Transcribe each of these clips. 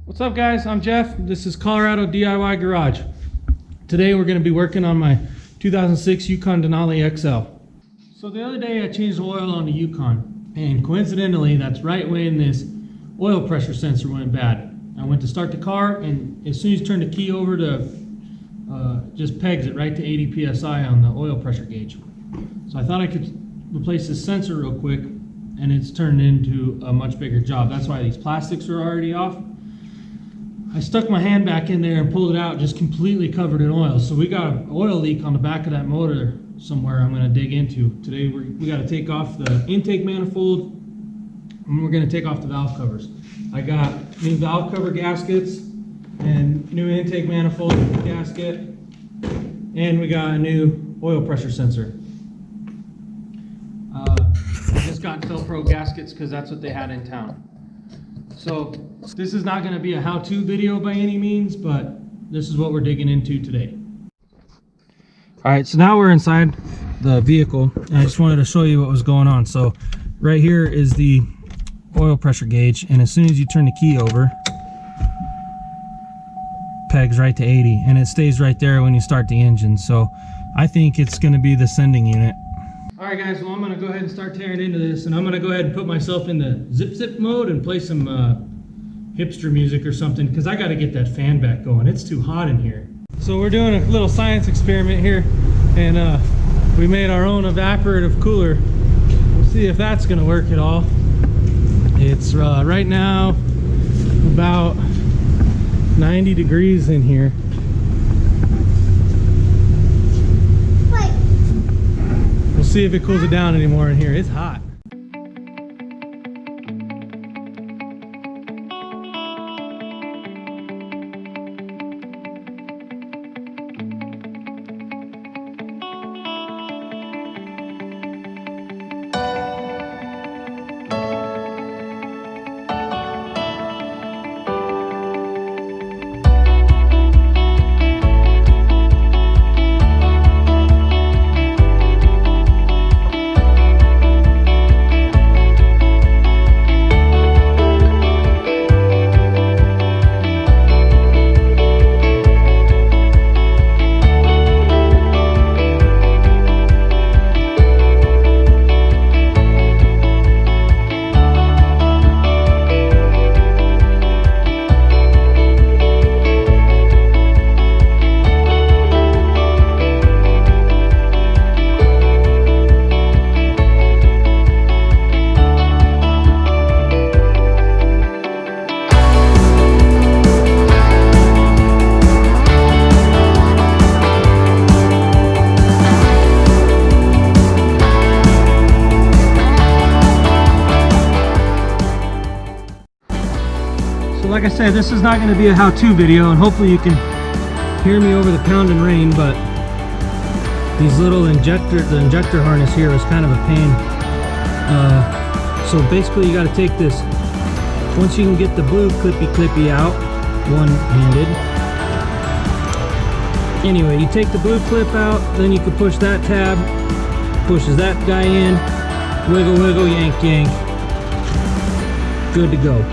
What's up, guys? I'm Jeff. This is Colorado DIY Garage. Today we're going to be working on my 2006 Yukon Denali XL. So the other day I changed the oil on the Yukon, and coincidentally that's right when this oil pressure sensor went bad. I went to start the car, and as soon as you turn the key over to just pegs it right to 80 psi on the oil pressure gauge. So I thought I could replace this sensor real quick, and it's turned into a much bigger job. That's why these plastics are already off. I stuck my hand back in there and pulled it out, just completely covered in oil. So we got an oil leak on the back of that motor somewhere I'm going to dig into. Today we got to take off the intake manifold, and we're going to take off the valve covers. I got new valve cover gaskets and new intake manifold gasket, and we got a new oil pressure sensor. I just got Felpro gaskets because that's what they had in town. So this is not going to be a how-to video by any means, but this is what we're digging into today. All right, so now we're inside the vehicle, and I just wanted to show you what was going on. So right here is the oil pressure gauge, and as soon as you turn the key over, pegs right to 80, and it stays right there when you start the engine. So I think it's going to be the sending unit. All right, guys, well, I'm going to go ahead and start tearing into this, and I'm going to go ahead and put myself in the zip mode and play some hipster music or something, because I got to get that fan back going. It's too hot in here. So we're doing a little science experiment here, and we made our own evaporative cooler. We'll see if that's going to work at all. It's right now about 90 degrees in here. We'll see if it cools it down anymore in here. It's hot. Like I said, this is not going to be a how-to video, and hopefully you can hear me over the pounding rain, but these little the injector harness here is kind of a pain. So basically you got to take this, once you can get the blue clippy out one-handed. Anyway, you take the blue clip out, then you can push that tab, pushes that guy in, wiggle, yank, good to go.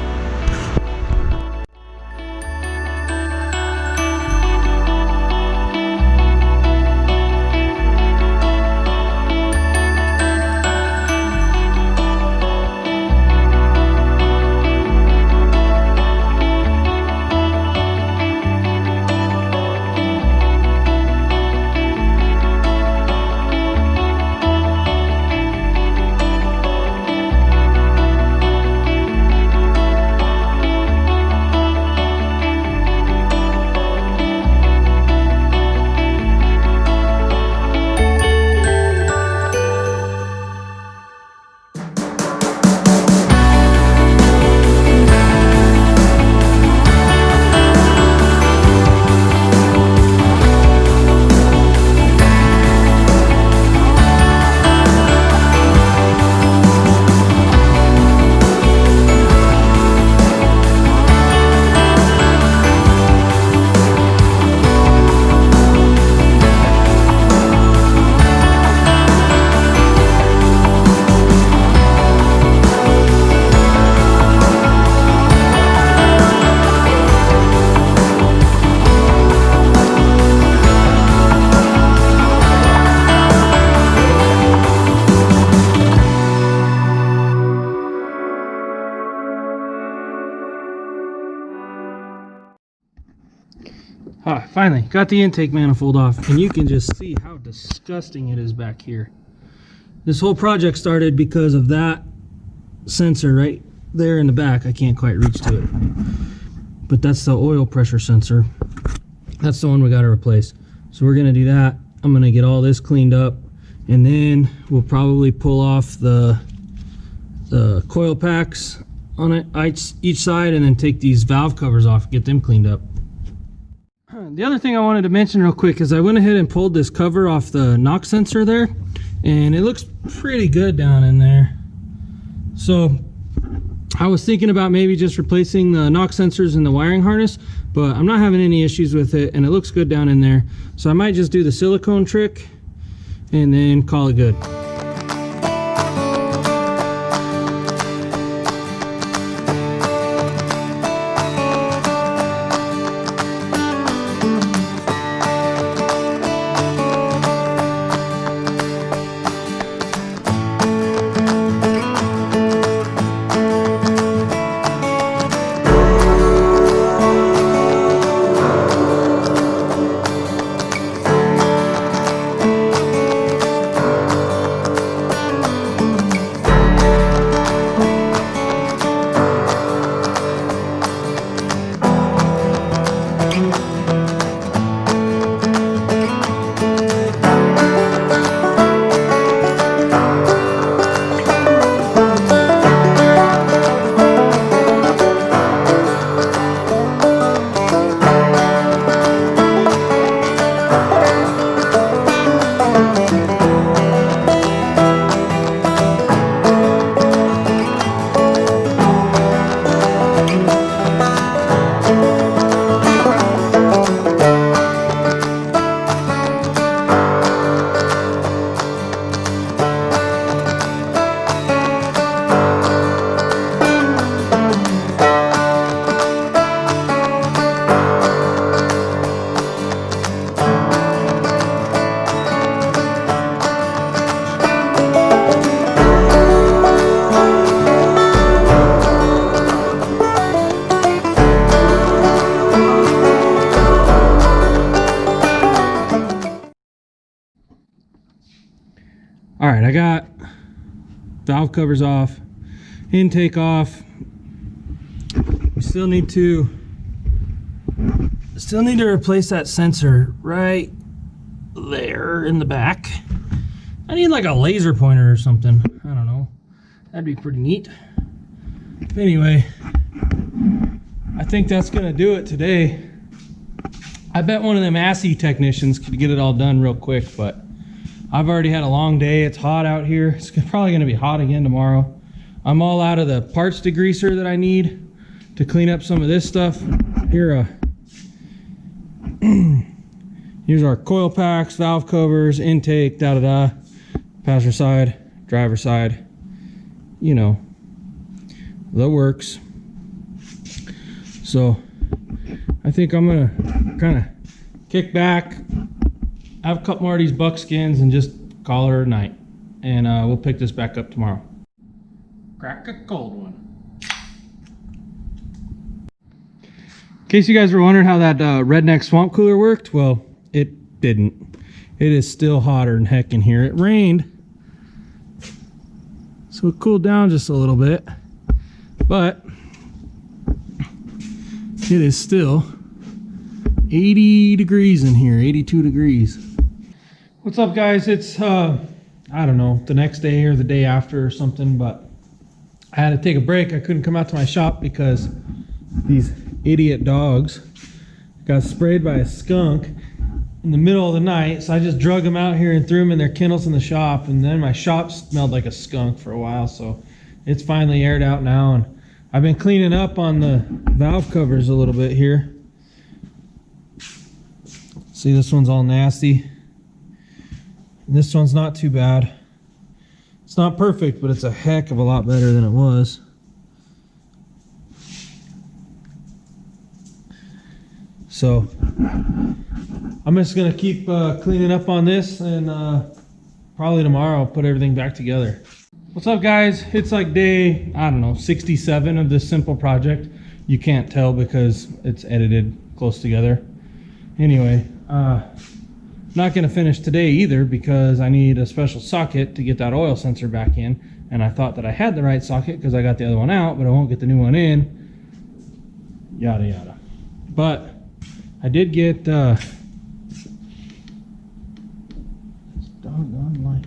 Ah, finally got the intake manifold off, and you can just see how disgusting it is back here. This whole project started because of that sensor right there in the back. I can't quite reach to it, but that's the oil pressure sensor. That's the one we got to replace. So we're gonna do that. I'm gonna get all this cleaned up, and then we'll probably pull off the coil packs on it each side, and then take these valve covers off, get them cleaned up. The other thing I wanted to mention real quick is I went ahead and pulled this cover off the knock sensor there, and it looks pretty good down in there. So I was thinking about maybe just replacing the knock sensors and the wiring harness, but I'm not having any issues with it, and it looks good down in there. So I might just do the silicone trick and then call it good. All right, I got valve covers off, intake off. We still need to replace that sensor right there in the back. I need like a laser pointer or something. I don't know. That'd be pretty neat. But anyway, I think that's gonna do it today. I bet one of them ASSI technicians could get it all done real quick, but I've already had a long day. It's hot out here. It's probably gonna be hot again tomorrow. I'm all out of the parts degreaser that I need to clean up some of this stuff. Here, here's our coil packs, valve covers, intake, da-da-da. Passenger side, driver side, you know, the works. So I think I'm gonna kind of kick back, have a couple more of these buckskins, and just call her a night. And we'll pick this back up tomorrow. Crack a cold one. In case you guys were wondering how that redneck swamp cooler worked, well, it didn't. It is still hotter than heck in here. It rained, so it cooled down just a little bit, but it is still 80 degrees in here, 82 degrees. What's up, guys? It's I don't know, the next day or the day after or something, but I had to take a break. I couldn't come out to my shop because these idiot dogs got sprayed by a skunk in the middle of the night. So I just drug them out here and threw them in their kennels in the shop, and then my shop smelled like a skunk for a while. So it's finally aired out now, and I've been cleaning up on the valve covers a little bit here. See, this one's all nasty. And this one's not too bad. It's not perfect, but it's a heck of a lot better than it was. So I'm just gonna keep cleaning up on this, and probably tomorrow I'll put everything back together. What's up, guys? It's like day, I don't know, 67 of this simple project. You can't tell because it's edited close together. Anyway, not going to finish today either because I need a special socket to get that oil sensor back in. And I thought that I had the right socket because I got the other one out, but I won't get the new one in. Yada yada. But I did get doggone light.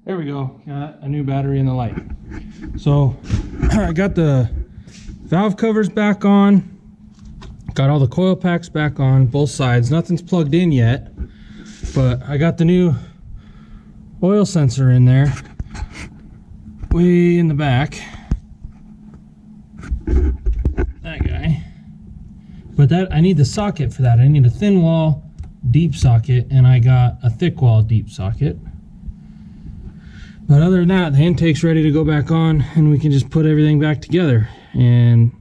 There we go. Got a new battery in the light. So I got the valve covers back on. Got all the coil packs back on both sides. Nothing's plugged in yet, but I got the new oil sensor in there, way in the back. That guy. But that I need the socket for that. I need a thin wall deep socket, and I got a thick wall deep socket. But other than that, the intake's ready to go back on, and we can just put everything back together. And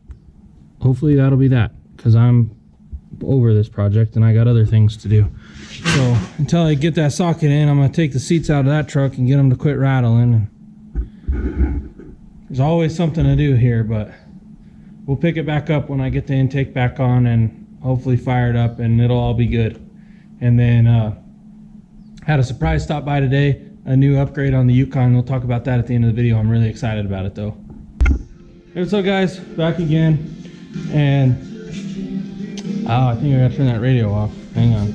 hopefully that'll be that, because I'm over this project and I got other things to do. So until I get that socket in, I'm going to take the seats out of that truck and get them to quit rattling. And there's always something to do here, but we'll pick it back up when I get the intake back on and hopefully fire it up, and it'll all be good. And then had a surprise stop by today, a new upgrade on the Yukon. We'll talk about that at the end of the video. I'm really excited about it though. Hey, what's up guys? Back again. And I think I gotta turn that radio off. Hang on.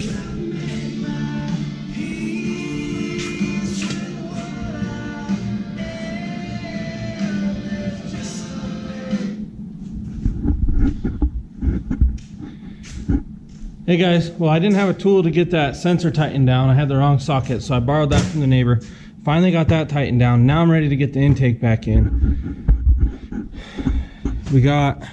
Hey guys, well I didn't have a tool to get that sensor tightened down. I had the wrong socket, so I borrowed that from the neighbor. Finally got that tightened down. Now I'm ready to get the intake back in. We got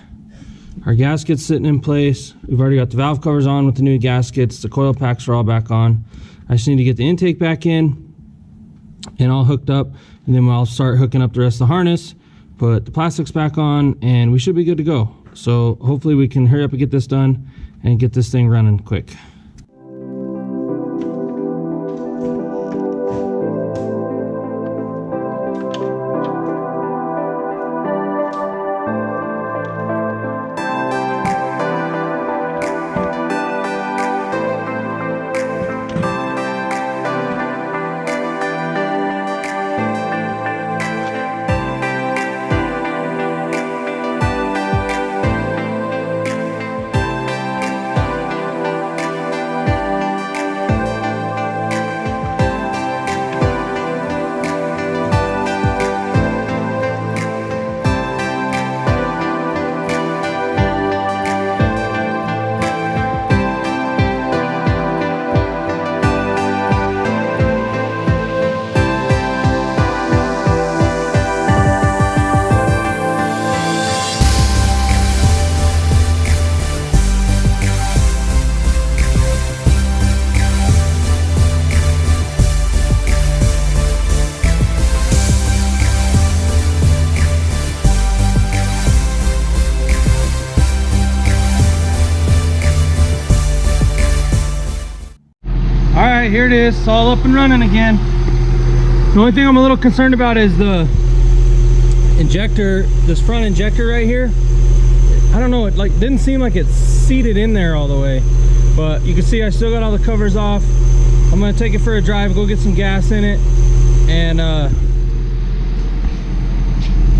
our gaskets sitting in place. We've already got the valve covers on with the new gaskets. The coil packs are all back on. I just need to get the intake back in and all hooked up, and then I'll start hooking up the rest of the harness, put the plastics back on, and we should be good to go. So hopefully we can hurry up and get this done and get this thing running quick. Alright, here it is. It's all up and running again. The only thing I'm a little concerned about is the injector, this front injector right here. I don't know, it like didn't seem like it's seated in there all the way. But you can see I still got all the covers off. I'm gonna take it for a drive, go get some gas in it, and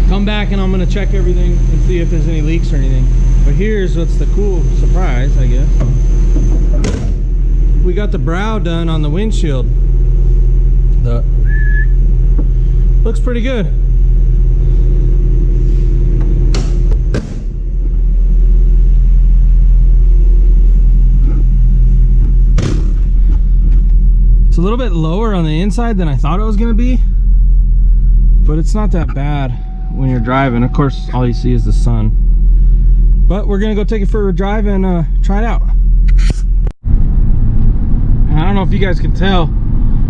come back and I'm gonna check everything and see if there's any leaks or anything. But here's what's the cool surprise, I guess. We got the brow done on the windshield. Looks pretty good. It's a little bit lower on the inside than I thought it was gonna be, but it's not that bad when you're driving. Of course, all you see is the sun. But we're gonna go take it for a drive and try it out. I don't know if you guys can tell,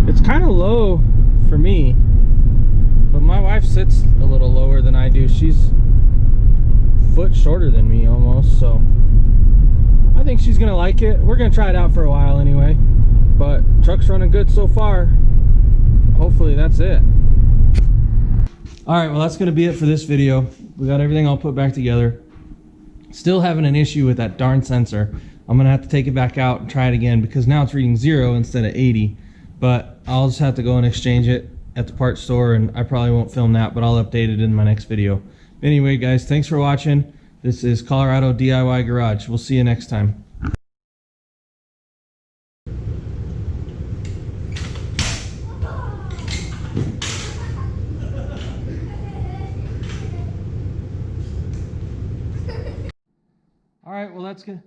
it's kind of low for me, but my wife sits a little lower than I do. She's a foot shorter than me almost, so I think she's gonna like it. We're gonna try it out for a while anyway, but truck's running good so far. Hopefully that's it. All right, well that's gonna be it for this video. We got everything all put back together. Still having an issue with that darn sensor. I'm gonna have to take it back out and try it again because now it's reading 0 instead of 80. But I'll just have to go and exchange it at the parts store, and I probably won't film that, but I'll update it in my next video. Anyway, guys, thanks for watching. This is Colorado DIY Garage. We'll see you next time. All right, well, that's good.